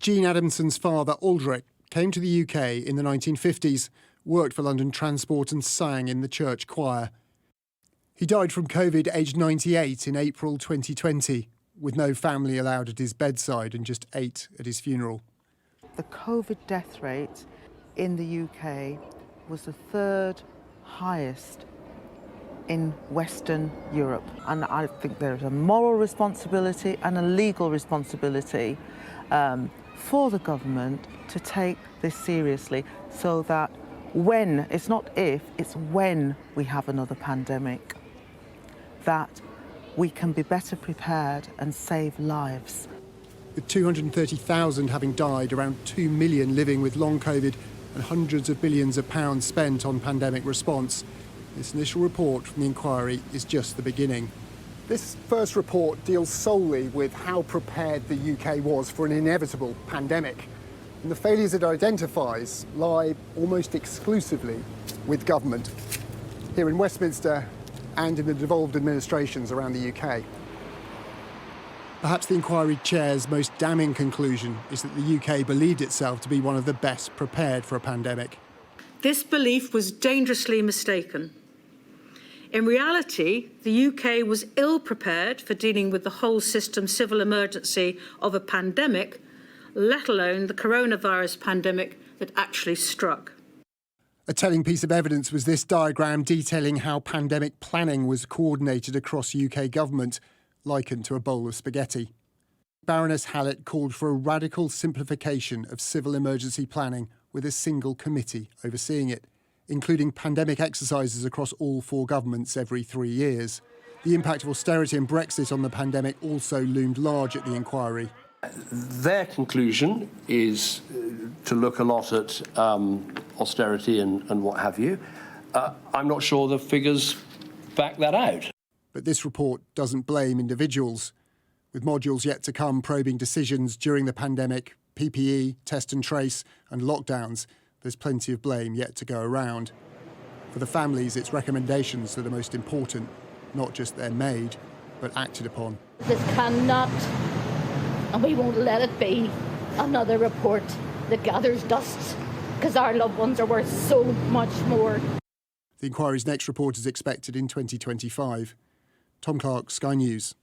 Jean Adamson's father, Aldrich, came to the UK in the 1950s, worked for London Transport and sang in the church choir. He died from COVID aged 98 in April 2020, with no family allowed at his bedside and just 8 at his funeral. The COVID death rate in the UK was the 3rd highest in Western Europe. And I think there's a moral responsibility and a legal responsibility for the government to take this seriously, so that when, it's not if, it's when we have another pandemic, that we can be better prepared and save lives. With 230,000 having died, around 2 million living with long COVID and hundreds of billions of pounds spent on pandemic response, this initial report from the inquiry is just the beginning. This first report deals solely with how prepared the UK was for an inevitable pandemic. And the failures it identifies lie almost exclusively with government, here in Westminster and in the devolved administrations around the UK. Perhaps the inquiry chair's most damning conclusion is that the UK believed itself to be one of the best prepared for a pandemic. This belief was dangerously mistaken. In reality, the UK was ill prepared for dealing with the whole system civil emergency of a pandemic, let alone the coronavirus pandemic that actually struck. A telling piece of evidence was this diagram detailing how pandemic planning was coordinated across UK government, likened to a bowl of spaghetti. Baroness Hallett called for a radical simplification of civil emergency planning with a single committee overseeing it, including pandemic exercises across all 4 governments every 3 years. The impact of austerity and Brexit on the pandemic also loomed large at the inquiry. Their conclusion is to look a lot at austerity and what have you. I'm not sure the figures back that out. But this report doesn't blame individuals. With modules yet to come probing decisions during the pandemic, PPE, test and trace, and lockdowns, there's plenty of blame yet to go around. For the families, it's recommendations that are most important, not just they're made, but acted upon. This cannot, and we won't let it be, another report that gathers dust, because our loved ones are worth so much more. The inquiry's next report is expected in 2025. Tom Clark, Sky News.